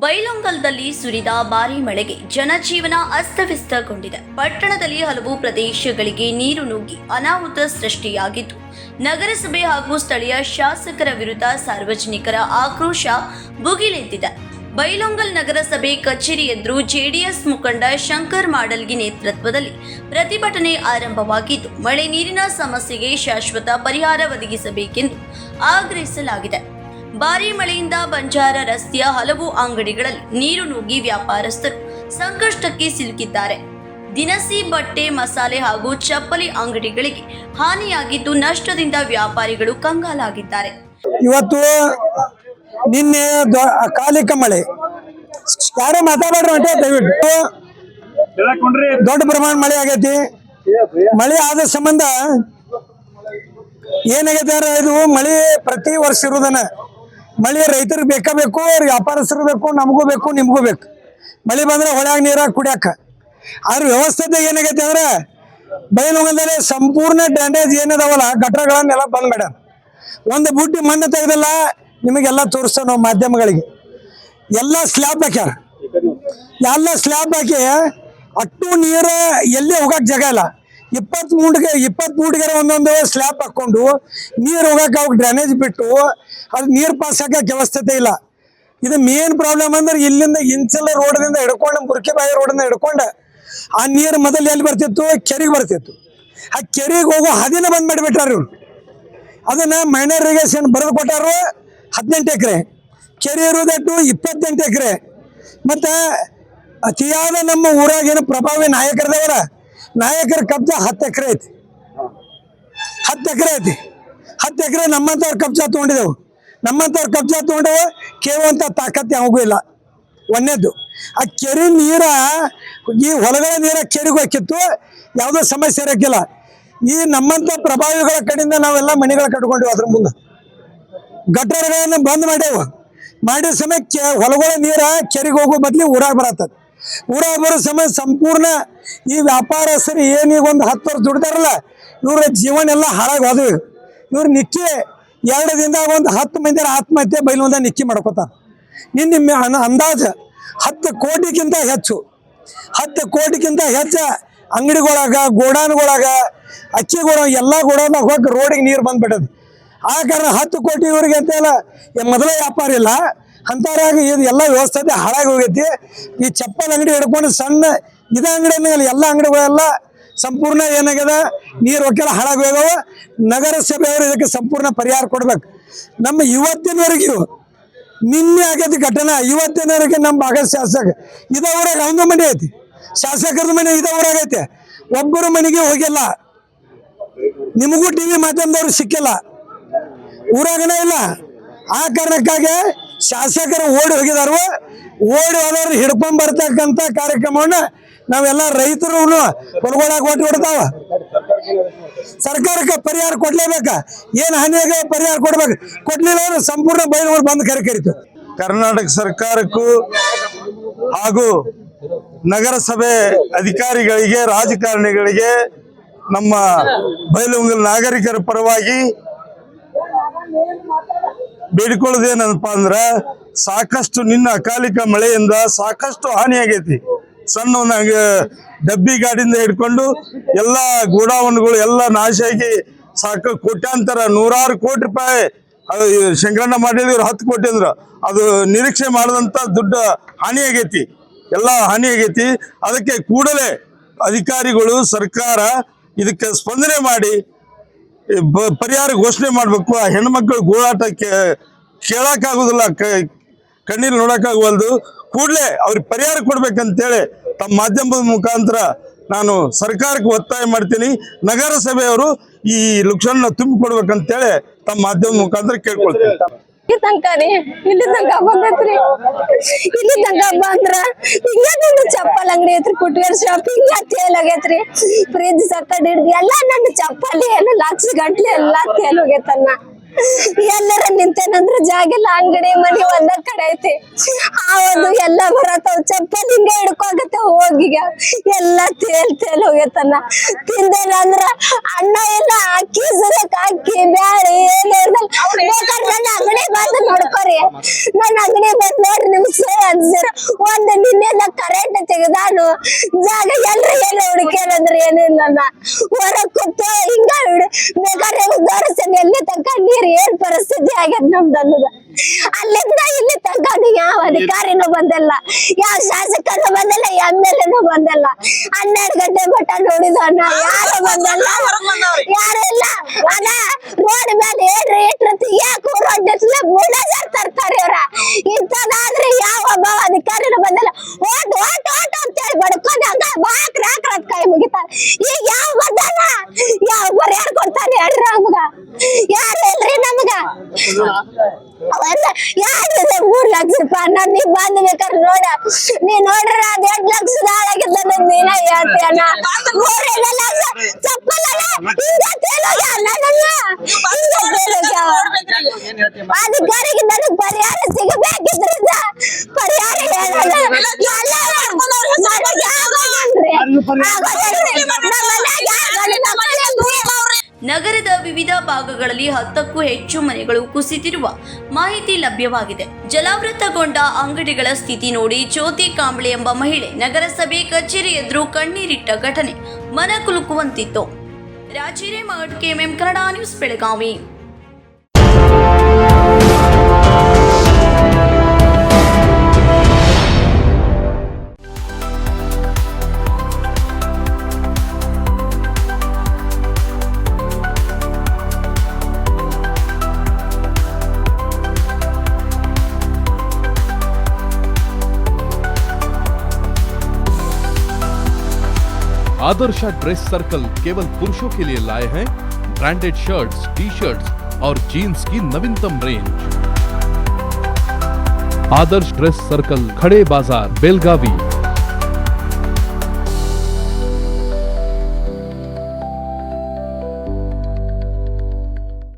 ಬೈಲಹೊಂಗಲದಲ್ಲಿ ಸುರಿದ ಭಾರೀ ಮಳೆಗೆ ಜನಜೀವನ ಅಸ್ತವ್ಯಸ್ತಗೊಂಡಿದೆ. ಪಟ್ಟಣದಲ್ಲಿ ಹಲವು ಪ್ರದೇಶಗಳಿಗೆ ನೀರು ನುಗ್ಗಿ ಅನಾಹುತ ಸೃಷ್ಟಿಯಾಗಿದ್ದು, ನಗರಸಭೆ ಹಾಗೂ ಸ್ಥಳೀಯ ಶಾಸಕರ ವಿರುದ್ಧ ಸಾರ್ವಜನಿಕರ ಆಕ್ರೋಶ ಭುಗಿಲೆದ್ದಿದೆ. ಬೈಲಹೊಂಗಲ ನಗರಸಭೆ ಕಚೇರಿ ಎದುರು ಜೆಡಿಎಸ್ ಮುಖಂಡ ಶಂಕರ್ ಮಾಡಲ್ಗಿ ನೇತೃತ್ವದಲ್ಲಿ ಪ್ರತಿಭಟನೆ ಆರಂಭವಾಗಿದ್ದು, ಮಳೆ ನೀರಿನ ಸಮಸ್ಯೆಗೆ ಶಾಶ್ವತ ಪರಿಹಾರ ಒದಗಿಸಬೇಕೆಂದು ಆಗ್ರಹಿಸಲಾಗಿದೆ. ಭಾರೀ ಮಳೆಯಿಂದ ಬಂಜಾರ ರಸ್ತೆಯ ಹಲವು ಅಂಗಡಿಗಳಲ್ಲಿ ನೀರು ನುಗ್ಗಿ ವ್ಯಾಪಾರಸ್ಥರು ಸಂಕಷ್ಟಕ್ಕೆ ಸಿಲುಕಿದ್ದಾರೆ. ದಿನಸಿ, ಬಟ್ಟೆ, ಮಸಾಲೆ ಹಾಗೂ ಚಪ್ಪಲಿ ಅಂಗಡಿಗಳಿಗೆ ಹಾನಿಯಾಗಿದ್ದು, ನಷ್ಟದಿಂದ ವ್ಯಾಪಾರಿಗಳು ಕಂಗಾಲಾಗಿದ್ದಾರೆ. ಇವತ್ತು ನಿನ್ನೆ ಅಕಾಲಿಕ ಮಳೆ ಯಾರು ಮಾತಾಡ್ರಿ ದಯವಿಟ್ಟು ದೊಡ್ಡ ಪ್ರಮಾಣ ಮಳೆ ಆಗೈತಿ. ಮಳೆ ಆದ ಸಂಬಂಧ ಏನಾಗೈತೆ ಇದು ಮಳೆ ಪ್ರತಿ ವರ್ಷ ಇರುವುದನ್ನ ಮಳೆ ರೈತರಿಗೆ ಬೇಕು, ವ್ಯಾಪಾರಸ್ಥರು ಬೇಕು, ನಮಗೂ ಬೇಕು, ನಿಮಗೂ ಬೇಕು. ಮಳೆ ಬಂದ್ರೆ ಹೊಳ್ಯಾಗ ನೀರಾಗ ಕುಡಿಯಾಕ. ಆದ್ರೆ ವ್ಯವಸ್ಥೆ ಏನಾಗೈತೆ ಅಂದ್ರೆ ಬೈಲಹೊಂಗಲದಲ್ಲಿ ಸಂಪೂರ್ಣ ಡ್ಯಾಮೇಜ್ ಏನದಾವಲ್ಲ ಗಟ್ರಗಳನ್ನೆಲ್ಲ ಬಂದ್ ಮಾಡ್ಯಾರ. ಒಂದು ಬುಟ್ಟಿ ಮಣ್ಣು ತೆಗೆದಿಲ್ಲ. ನಿಮಗೆಲ್ಲ ತೋರಿಸ್ತಾ ನಾವು ಮಾಧ್ಯಮಗಳಿಗೆ ಎಲ್ಲ ಸ್ಲ್ಯಾಬ್ ಹಾಕ್ಯಾರ. ಎಲ್ಲ ಸ್ಲ್ಯಾಬ್ ಹಾಕಿ ಅಟ್ಟು ನೀರು ಎಲ್ಲಿ ಹೋಗಕ್ಕೆ ಜಾಗ ಇಲ್ಲ. 20 ಮೂಟಿಗೆ ಒಂದೊಂದು ಸ್ಲ್ಯಾಬ್ ಹಾಕೊಂಡು ನೀರು ಹೋಗಕ್ಕೆ ಅವಾಗ ಡ್ರೈನೇಜ್ ಬಿಟ್ಟು ಅದು ನೀರು ಪಾಸ್ ಹಾಕಕ್ಕೆ ವ್ಯವಸ್ಥೆ ಇಲ್ಲ. ಇದು ಮೇನ್ ಪ್ರಾಬ್ಲಮ್ ಅಂದ್ರೆ ಇಲ್ಲಿಂದ ಇಂಚಲ ರೋಡ್ದಿಂದ ಹಿಡ್ಕೊಂಡು ಮುರ್ಕೆಬಾಯಿ ರೋಡಿಂದ ಹಿಡ್ಕೊಂಡು ಆ ನೀರು ಮೊದಲು ಎಲ್ಲಿ ಬರ್ತಿತ್ತು, ಕೆರೆಗೆ ಬರ್ತಿತ್ತು. ಆ ಕೆರೆಗೆ ಹೋಗೋ ಹದಿನ ಬಂದ್ ಮಾಡಿಬಿಟ್ಟಾರ ಇವ್ರು. ಅದನ್ನ ಮೈನರ್ ಇರಿಗೇಷನ್ ಬರೆದು ಕೊಟ್ಟಾರು 18 ಎಕರೆ, ಕೆರೆ ಇರೋದಟ್ಟು 28 ಎಕರೆ. ಮತ್ತು ಅತಿಯಾದ ನಮ್ಮ ಊರಾಗ ಏನು ಪ್ರಭಾವಿ ನಾಯಕರದವರ ನಾಯಕರ ಕಬ್ಜಾ 10 ಎಕರೆ ಐತಿ. 10 ಎಕರೆ ಐತಿ. 10 ಎಕರೆ ನಮ್ಮಂಥವ್ರು ಕಬ್ಜಾ ತೊಗೊಂಡಿದ್ದೆವು. ನಮ್ಮಂಥವ್ರು ಕಬ್ಜಾ ತೊಗೊಂಡೆವು. ಕೇಳುವಂಥ ತಾಕತ್ತು ಯಾವಾಗೂ ಇಲ್ಲ. ಒಂದೇದ್ದು ಆ ಕೆರೆ ನೀರ ಈ ಹೊಲಗಳ ನೀರ ಕೆರೆಗೆ ಹೋಗಿತ್ತು, ಯಾವುದೋ ಸಮಸ್ಯೆ ಇರೋಕ್ಕಿಲ್ಲ. ಈ ನಮ್ಮಂಥ ಪ್ರಭಾವಿಗಳ ಕಡೆಯಿಂದ ನಾವೆಲ್ಲ ಮನೆಗಳ ಕಟ್ಕೊಂಡೆವು. ಅದ್ರ ಮುಂದೆ ಗಟ್ಟರಗಳನ್ನು ಬಂದ್ ಮಾಡ್ಯಾವ. ಮಾಡಿದ ಸಮಯಕ್ಕೆ ಹೊಲಗಳ ನೀರ ಕೆರೆಗೆ ಹೋಗೋ ಬದಲಿ ಊರಾಗ ಬರತ್ತದ. ಊರಾಗ ಬರೋ ಸಮಯ ಸಂಪೂರ್ಣ ಈ ವ್ಯಾಪಾರಸ್ಥರು ಏನೀಗ ಒಂದು 10 ವರ್ಷ ದುಡ್ದಾರಲ್ಲ, ಇವ್ರ ಜೀವನ ಎಲ್ಲ ಹಾಳಾಗಿ ಹೋದ್ವಿ. ಇವ್ರು ನಿಕ್ಕಿ 2 ದಿನದಾಗ ಒಂದು 10 ಮಂದಿ ಆತ್ಮಹತ್ಯೆ ಬೈಲಹೊಂಗಲದಾಗ ನಿಕ್ಕಿ ಮಾಡ್ಕೋತಾರ. ನಿನ್ನ ಅಂದಾಜು 10 ಕೋಟಿಗಿಂತ ಹೆಚ್ಚು 10 ಕೋಟಿಗಿಂತ ಹೆಚ್ಚು ಅಂಗಡಿಗಳಾಗ, ಗೋಡಾನ್ಗಳಾಗ, ಅಕ್ಕಿಗಳ ಎಲ್ಲ ಗೋಡಾನ್ದಾಗ ಹೋಗಿ ರೋಡಿಗೆ ನೀರು ಬಂದ್ಬಿಟ್ಟದ. ಆ ಕಾರಣ 10 ಕೋಟಿ ಇವ್ರಿಗೆ ಅಂತೆಲ್ಲ ಮೊದಲೇ ವ್ಯಾಪಾರ ಇಲ್ಲ. ಅಂಥವ್ರಾಗ ಇದು ಎಲ್ಲ ವ್ಯವಸ್ಥೆ ಹಾಳಾಗಿ ಹೋಗೈತಿ. ಈ ಚಪ್ಪಲ್ ಅಂಗಡಿ ಹಿಡ್ಕೊಂಡು ಸಣ್ಣ ಇದ ಅಂಗಡಿ ಮೇಲೆ ಎಲ್ಲ ಅಂಗಡಿಗಳೆಲ್ಲ ಸಂಪೂರ್ಣ ಏನಾಗ್ಯದ, ನೀರು ಹೋಗೆಲ್ಲ ಹಾಳಾಗಿ ಹೋಗ್ಯಾವ. ನಗರಸಭೆಯವರು ಇದಕ್ಕೆ ಸಂಪೂರ್ಣ ಪರಿಹಾರ ಕೊಡ್ಬೇಕು. ನಮ್ಮ ಇವತ್ತಿನವರೆಗೂ ನಿನ್ನೆ ಆಗೈತಿ ಘಟನೆ. ಇವತ್ತಿನವರೆಗೆ ನಮ್ಮ ಭಾಗದ ಶಾಸಕ ಇದ ಊರಾಗ ಒಂದು ಮನೆ ಐತಿ, ಶಾಸಕರದ ಮನೆ ಇದ ಊರಾಗೈತೆ. ಒಬ್ಬರು ಮನೆಗೆ ಹೋಗಿಲ್ಲ. ನಿಮಗೂ ಟಿವಿ ಮಾಧ್ಯಮದವ್ರು ಸಿಕ್ಕಿಲ್ಲ, ಊರಾಗನೇ ಇಲ್ಲ. ಆ ಕಾರಣಕ್ಕಾಗಿ ಶಾಸಕರು ಓಡಿ ಹೋಗಿದಾರು. ಓಡಿ ಹೋದವ್ರು ಹಿಡ್ಕೊಂಡ್ ಬರ್ತಕ್ಕಂಥ ಕಾರ್ಯಕ್ರಮವನ್ನ ನಾವೆಲ್ಲ ರೈತರು ಹೊಲಗೊಳಗ ಒಟ್ಟು ಹೊಡ್ತಾವ. ಸರ್ಕಾರಕ್ಕೆ ಪರಿಹಾರ ಕೊಡ್ಲೇಬೇಕ. ಏನು ಹಾನಿಯಾಗ ಪರಿಹಾರ ಕೊಡ್ಬೇಕು. ಕೊಡ್ಲಿಲ್ಲ ಅಂದ್ರೆ ಸಂಪೂರ್ಣ ಬೈಲಹೊಂಗಲ ಬಂದ್ ಕರಿತು. ಕರ್ನಾಟಕ ಸರ್ಕಾರಕ್ಕೂ ಹಾಗೂ ನಗರಸಭೆ ಅಧಿಕಾರಿಗಳಿಗೆ, ರಾಜಕಾರಣಿಗಳಿಗೆ, ನಮ್ಮ ಬೈಲಹೊಂಗಲ ನಾಗರಿಕರ ಪರವಾಗಿ ಬೇಡಿಕೊಳ್ಳೋದೇನಪ್ಪ ಅಂದ್ರ, ಸಾಕಷ್ಟು ನಿನ್ನ ಅಕಾಲಿಕ ಮಳೆಯಿಂದ ಸಾಕಷ್ಟು ಹಾನಿಯಾಗೈತಿ. ಸಣ್ಣ ಒಂದು ಡಬ್ಬಿ ಗಾಡಿಯಿಂದ ಹಿಡ್ಕೊಂಡು ಎಲ್ಲ ಗೋಡಾವನ್ಗಳು ಎಲ್ಲ ನಾಶ ಆಗಿ ಕೋಟ್ಯಾಂತರ 100 ಕೋಟಿ ರೂಪಾಯಿ ಶಂಕರಣ್ಣ ಮಾಡಿದ್ರು. 10 ಕೋಟಿ ಅಂದ್ರ ಅದು ನಿರೀಕ್ಷೆ ಮಾಡದಂತ ದುಡ್ಡು ಹಾನಿಯಾಗೈತಿ. ಎಲ್ಲ ಹಾನಿಯಾಗೈತಿ. ಅದಕ್ಕೆ ಕೂಡಲೇ ಅಧಿಕಾರಿಗಳು, ಸರ್ಕಾರ ಇದಕ್ಕೆ ಸ್ಪಂದನೆ ಮಾಡಿ ಪರಿಹಾರ ಘೋಷಣೆ ಮಾಡಬೇಕು. ಆ ಹೆಣ್ಮಕ್ಳು ಗೋಳಾಟ ಕೇಳಕ್ಕಾಗೋದಿಲ್ಲ, ಕಣ್ಣೀರು ನೋಡಕ್ಕಾಗವಲ್ದು. ಕೂಡಲೇ ಅವ್ರಿಗೆ ಪರಿಹಾರ ಕೊಡ್ಬೇಕಂತೇಳಿ ತಮ್ಮ ಮಾಧ್ಯಮದ ಮುಖಾಂತರ ನಾನು ಸರ್ಕಾರಕ್ಕೆ ಒತ್ತಾಯ ಮಾಡ್ತೀನಿ. ನಗರಸಭೆಯವರು ಈ ಲುಕ್ಷಣ ತುಂಬಿಕೊಡ್ಬೇಕಂತೇಳಿ ತಮ್ಮ ಮಾಧ್ಯಮದ ಮುಖಾಂತರ ಕೇಳ್ಕೊಳ್ತೀನಿ. ಇಲ್ಲಿ ತನಕ ಬಂದೈತ್ರಿ. ಇಲ್ಲಿ ತನಕ ಬಂದ್ರ ಹಿಂಗ ಚಪ್ಪಲ್ ಅಂಗಡಿ ಐತ್ರಿ, ಫುಟ್ವೇರ್ ಶಾಪ್ ಹಿಂಗ ತೇಲ್ ಆಗೈತ್ರಿ. ಫ್ರಿಜ್ ಸಕ್ಕಡ್ ಹಿಡ್ದು ಎಲ್ಲ ನನ್ನ ಚಪ್ಪಲಿ ಎಲ್ಲ ಲಕ್ಷ ಗಂಟ್ಲೆ ಎಲ್ಲಾ ತೇಲ್ ಹೋಗೈತನ್ನ. ಎಲ್ಲರ ನಿಂತೇನಂದ್ರ ಜಾಗಿಲ್ಲ, ಅಂಗಡಿ ಮನಿ ಒಂದ ಕಡೆ ಐತಿ. ಆ ಒಂದು ಎಲ್ಲ ಬರತ್ತವ ಚಪ್ಪಲ್ ಹಿಂಗೆ ಹಿಡ್ಕೋಗತ್ತೆ ಹೋಗಿಗ ಎಲ್ಲ ತೇಲ್ ಹೋಗತ್ತನ್ನ ತಿಂದೇನ ಅಂದ್ರ ಅಣ್ಣ ಎಲ್ಲ ಅಕ್ಕಿ ಸುರಕ್ ಅಕ್ಕಿ ಬ್ಯಾಳಿ ಏನು ಬೇಕಾದ್ರೆ ನನ್ನ ಅಂಗಡಿ ಬಂದು ನೋಡ್ಕೊರಿ ನನ್ನ ಅಂಗಡಿ ಬಂದು ನೋಡ್ರಿ ನಿಮ್ಗೆ ಸೇ ಅನ್ಸಿರ ಒಂದು ನಿನ್ನೆಲ್ಲ ಕರೆಂಟ್ ತೆಗೆದಾನು ಜಾಗ ಎಲ್ರು ಏನು ಹುಡುಕ್ಯಾರಂದ್ರೆ ಏನಿಲ್ಲ ಹೊರಗ್ ಕೂತು ಹಿಂಗ ಬೇಕಾದ್ರೆ ದೊರಸನ್ ಎಲ್ಲಿ ತನಕ ನೀರ್ ಏನ್ ಪರಿಸ್ಥಿತಿ ಆಗ್ಯದ ನಮ್ದು ಅನ್ನೋದು ಅಲ್ಲಿಂದ ಇಲ್ಲಿ ತನಕ ಯಾವ ಅಧಿಕಾರಿನೂ ಬಂದಿಲ್ಲ ಯಾವ ಶಾಸಕರು ಬಂದಿಲ್ಲ MLA ಬಂದಿಲ್ಲ 12 ಗಂಟೆ ಮಟ್ಟ ನೋಡಿದ ಯಾರು ಬಂದಿಲ್ಲ ಯಾರು ಇಲ್ಲ ಅದ ರೋಡ್ ಮೇಲೆ ಏನ್ರಿ ಇಟ್ಟಿರ್ತಿ ಯಾಕೆ ರೋಡ್ ಬುಲ್ಡೋಜರ್ ತರ್ತಾರೆ ಇವ್ರ ಇಂಥದಾದ್ರೆ ಯಾವ ಒಬ್ಬ ಅಧಿಕಾರಿನೂ ಬಂದಿಲ್ಲ ಓಟ್ ಓಟ್ ಓಟ್ ಅಂತೇಳಿ ಬಡ್ಕೊಂಡು ಹಂಗ ಬಾಕ್ರ ಹಾಕ್ರತ್ ಕೈ ಮುಗಿತಾರೆ ಈಗ ಯಾವ ಬಂದಾನ ಯಾವ ಪರಿಹಾರ ಕೊಡ್ತಾನೆ ಹೇಳ್ರಿ ನಮ್ಗ ಯಾರು ಇಲ್ರಿ ನಮ್ಗ ಯಾರಿದೆ 3 ಲಕ್ಷ ರೂಪಾಯಿ ನಾನು ನೀವ್ ಬಂದ್ ಬೇಕಾದ್ರೆ ನೋಡ ನೀ ನೋಡ್ರ ಅದ್ 2 ಲಕ್ಷದ ಹಾಳಾಗಿದ್ದ ನೀನ ಹೇಳ್ತೀಯಣ್ಣ 3 ಲಕ್ಷ ಚಪ್ಪಲಲ್ಲ ಹಿಂಗ ತೇಲೋಗ್ಯಾವ ನನ್ನನ್ನ ಹಿಂಗ ತೇಲೋಗ್ಯಾವ ಅಧಿಕಾರಿಗೆ ನನಗ್ ಪರಿಹಾರ ಸಿಗಬೇಕಿದ್ರಿಂದ ಪರಿಹಾರ ಹೇಳೋಣ ನಗರದ ವಿವಿಧ ಭಾಗಗಳಲ್ಲಿ 10ಕ್ಕೂ ಹೆಚ್ಚು ಮನೆಗಳು ಕುಸಿದಿರುವ ಮಾಹಿತಿ ಲಭ್ಯವಾಗಿದೆ. ಜಲಾವೃತಗೊಂಡ ಅಂಗಡಿಗಳ ಸ್ಥಿತಿ ನೋಡಿ ಜ್ಯೋತಿ ಕಾಂಬ್ಳೆ ಎಂಬ ಮಹಿಳೆ ನಗರಸಭೆ ಕಚೇರಿ ಎದುರು ಕಣ್ಣೀರಿಟ್ಟ ಘಟನೆ ಮನಕುಲುಕುವಂತಿತ್ತು. ರಾಜಿರೆ ಮಗಡ್ KMM ಕನ್ನಡ ನ್ಯೂಸ್ ಬೆಳಗಾವಿ. आदर्श ड्रेस सर्कल केवल पुरुषों के लिए लाए हैं ब्रांडेड शर्ट्स, टी-शर्ट्स और जीन्स की नवीनतम रेंज। आदर्श ड्रेस सर्कल, खड़े बाजार, बेलगावी।